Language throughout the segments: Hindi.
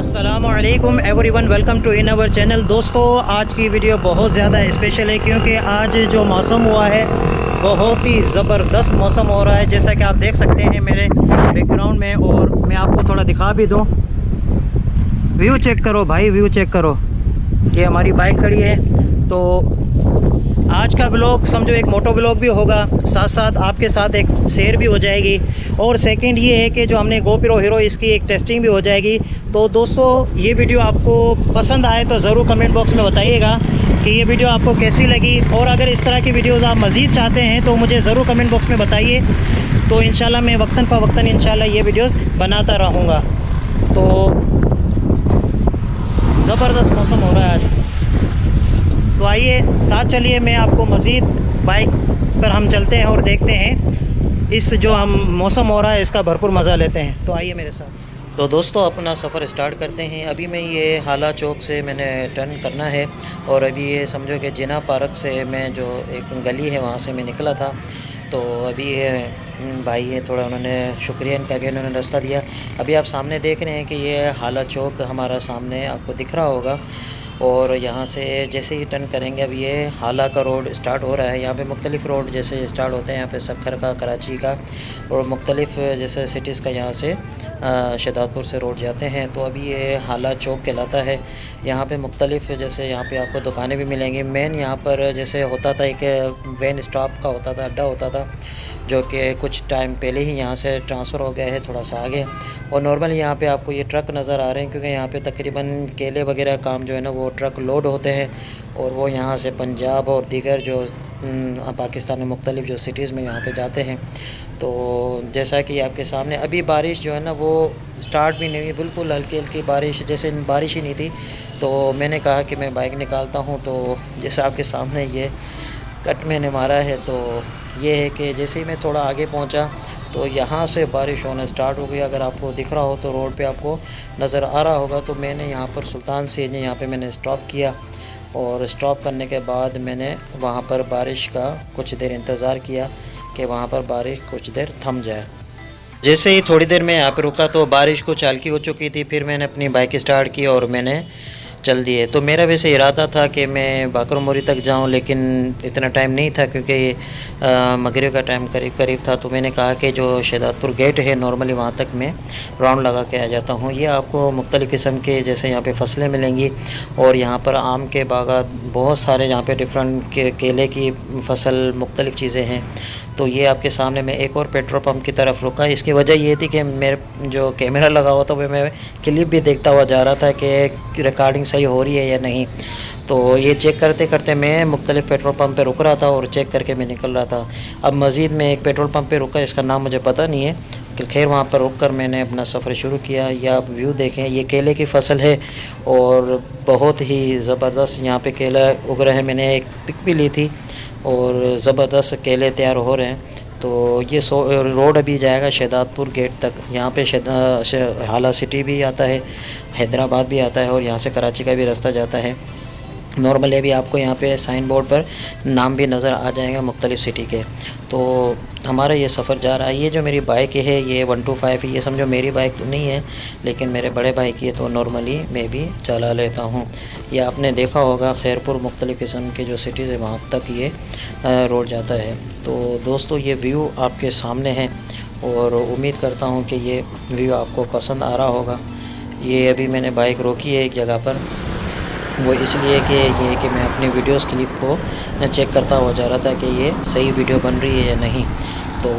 अस्सलामुअलैकुम everyone, welcome to in our channel. दोस्तों, आज की वीडियो बहुत ज़्यादा स्पेशल है क्योंकि आज जो मौसम हुआ है बहुत ही ज़बरदस्त मौसम हो रहा है, जैसा कि आप देख सकते हैं मेरे बैकग्राउंड में। और मैं आपको थोड़ा दिखा भी दूँ, व्यू चेक करो भाई, व्यू चेक करो। ये हमारी बाइक खड़ी है। तो आज का व्लॉग समझो एक मोटो व्लॉग भी होगा, साथ साथ आपके साथ एक शेयर भी हो जाएगी। और सेकंड ये है कि जो हमने GoPro हीरो इसकी एक टेस्टिंग भी हो जाएगी। तो दोस्तों, ये वीडियो आपको पसंद आए तो ज़रूर कमेंट बॉक्स में बताइएगा कि ये वीडियो आपको कैसी लगी। और अगर इस तरह की वीडियोज़ आप मज़ीद चाहते हैं तो मुझे ज़रूर कमेंट बॉक्स में बताइए। तो इंशाल्लाह मैं वक्तन फ़वक्तन इंशाल्लाह ये वीडियोज़ बनाता रहूँगा। तो ज़बरदस्त मौसम हो रहा है आज। तो आइए साथ चलिए, मैं आपको मज़ीद बाइक पर हम चलते हैं और देखते हैं इस जो हम मौसम हो रहा है इसका भरपूर मज़ा लेते हैं। तो आइए मेरे साथ। तो दोस्तों, अपना सफ़र स्टार्ट करते हैं। अभी मैं ये हाला चौक से मैंने टर्न करना है और अभी ये समझो कि जिना पार्क से मैं जो एक गली है वहाँ से मैं निकला था। तो अभी ये भाई है, थोड़ा उन्होंने शुक्रिया इनका कि उन्होंने रास्ता दिया। अभी आप सामने देख रहे हैं कि ये हाला चौक हमारा सामने आपको दिख रहा होगा। और यहाँ से जैसे ही टर्न करेंगे, अब ये हाला का रोड स्टार्ट हो रहा है। यहाँ पे मुख्तलिफ़ रोड जैसे स्टार्ट होते हैं, यहाँ पे सक्खर का, कराची का और मुख्तलिफ़ जैसे सिटीज़ का यहाँ से शहदादपुर से रोड जाते हैं। तो अभी ये हाला चौक कहलाता है। यहाँ पे मुख्तलिफ़ जैसे यहाँ पे आपको दुकानें भी मिलेंगी। मेन यहाँ पर जैसे होता था एक वैन स्टॉप का होता था, अड्डा होता था, जो कि कुछ टाइम पहले ही यहाँ से ट्रांसफ़र हो गया है थोड़ा सा आगे। और नॉर्मली यहाँ पे आपको ये ट्रक नज़र आ रहे हैं क्योंकि यहाँ पे तकरीबन केले वगैरह काम जो है ना वो ट्रक लोड होते हैं और वो यहाँ से पंजाब और दीगर जो पाकिस्तान में मुख्तलिफ़ जो सिटीज़ में यहाँ पे जाते हैं। तो जैसा कि आपके सामने अभी बारिश जो है ना वो स्टार्ट भी नहीं हुई, बिल्कुल हल्की हल्की बारिश, जैसे बारिश ही नहीं थी। तो मैंने कहा कि मैं बाइक निकालता हूँ। तो जैसे आपके सामने ये कट मैंने मारा है, तो ये है कि जैसे ही मैं थोड़ा आगे पहुंचा तो यहाँ से बारिश होना स्टार्ट हो गई। अगर आपको दिख रहा हो तो रोड पे आपको नज़र आ रहा होगा। तो मैंने यहाँ पर सुल्तान सीएनजी यहाँ पे मैंने स्टॉप किया और स्टॉप करने के बाद मैंने वहाँ पर बारिश का कुछ देर इंतज़ार किया कि वहाँ पर बारिश कुछ देर थम जाए। जैसे ही थोड़ी देर में यहाँ पर रुका तो बारिश कुछ हल्की हो चुकी थी। फिर मैंने अपनी बाइक स्टार्ट की और मैंने चल दिए। तो मेरा वैसे इरादा था कि मैं बाकर मोरी तक जाऊं, लेकिन इतना टाइम नहीं था क्योंकि मगरिब का टाइम करीब करीब था। तो मैंने कहा कि जो शहदादपुर गेट है नॉर्मली वहाँ तक मैं राउंड लगा के आ जाता हूँ। ये आपको मुख्तलिफ़ किस्म के जैसे यहाँ पे फसलें मिलेंगी और यहाँ पर आम के बागात बहुत सारे, यहाँ पे डिफरेंट केले की फसल, मुख्तलिफ़ चीज़ें हैं। तो ये आपके सामने मैं एक और पेट्रोल पंप की तरफ रुका। इसकी वजह ये थी कि मेरे जो कैमरा लगा हुआ था वो मैं क्लिप भी देखता हुआ जा रहा था कि रिकॉर्डिंग सही हो रही है या नहीं। तो ये चेक करते करते मैं मुख्तलिफ़ पेट्रोल पंप पे रुक रहा था और चेक करके मैं निकल रहा था। अब मज़ीद मैं एक पेट्रोल पंप पे रुका, इसका नाम मुझे पता नहीं है, कि खैर वहाँ पर रुक कर मैंने अपना सफ़र शुरू किया। या आप व्यू देखें, ये केले की फसल है और बहुत ही ज़बरदस्त यहाँ पे केला उग रहे हैं। मैंने एक पिक भी ली थी और ज़बरदस्त केले तैयार हो रहे हैं। तो ये रोड अभी जाएगा शहदादपुर गेट तक। यहाँ पे हाला सिटी भी आता है, हैदराबाद भी आता है और यहाँ से कराची का भी रास्ता जाता है। नॉर्मली अभी आपको यहाँ पे साइन बोर्ड पर नाम भी नज़र आ जाएगा मुख्तलिफ़ सिटी के। तो हमारा ये सफ़र जा रहा है। ये जो मेरी बाइक है ये 125 है। ये समझो मेरी बाइक तो नहीं है लेकिन मेरे बड़े भाई की है, तो नॉर्मली मैं भी चला लेता हूँ। ये आपने देखा होगा खैरपुर मुख्तलिफ़ किस्म के जो सिटीज़ है वहाँ तक ये रोड जाता है। तो दोस्तों, ये व्यू आपके सामने है और उम्मीद करता हूँ कि ये व्यू आपको पसंद आ रहा होगा। ये अभी मैंने बाइक रोकी है एक जगह पर, वो इसलिए कि मैं अपनी वीडियोस क्लिप को चेक करता हुआ जा रहा था कि ये सही वीडियो बन रही है या नहीं। तो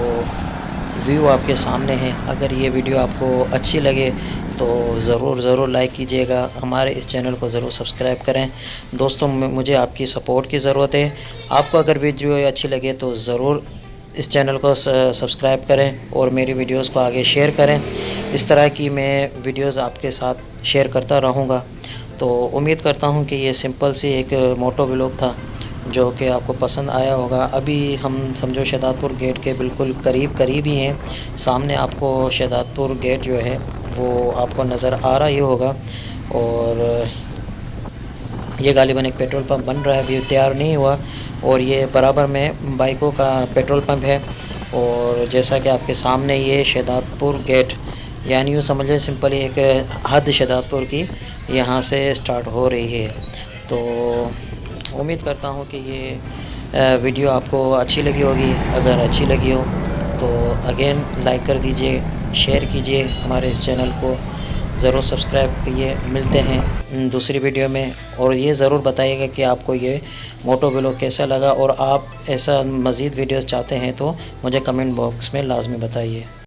व्यू आपके सामने है। अगर ये वीडियो आपको अच्छी लगे तो ज़रूर लाइक कीजिएगा। हमारे इस चैनल को ज़रूर सब्सक्राइब करें। दोस्तों, मुझे आपकी सपोर्ट की ज़रूरत है। आपको अगर वीडियो अच्छी लगे तो ज़रूर इस चैनल को सब्सक्राइब करें और मेरी वीडियोस को आगे शेयर करें। इस तरह की मैं वीडियोस आपके साथ शेयर करता रहूँगा। तो उम्मीद करता हूँ कि ये सिंपल सी एक मोटो व्लॉग था जो कि आपको पसंद आया होगा। अभी हम समझो शहदादपुर गेट के बिल्कुल करीब ही हैं। सामने आपको शहदादपुर गेट जो है वो आपको नज़र आ रहा ही होगा। और ये गालिबन एक पेट्रोल पंप बन रहा है, अभी तैयार नहीं हुआ। और ये बराबर में बाइकों का पेट्रोल पंप है। और जैसा कि आपके सामने ये शहदादपुर गेट यानी यूँ समझिए सिंपली एक हद शहदादपुर की यहाँ से स्टार्ट हो रही है। तो उम्मीद करता हूँ कि ये वीडियो आपको अच्छी लगी होगी। अगर अच्छी लगी हो तो अगेन लाइक कर दीजिए, शेयर कीजिए, हमारे इस चैनल को ज़रूर सब्सक्राइब कीजिए। मिलते हैं दूसरी वीडियो में, और ये ज़रूर बताइएगा कि आपको ये मोटो व्लॉग कैसा लगा, और आप ऐसा मज़ीद वीडियोस चाहते हैं तो मुझे कमेंट बॉक्स में लाजमी बताइए।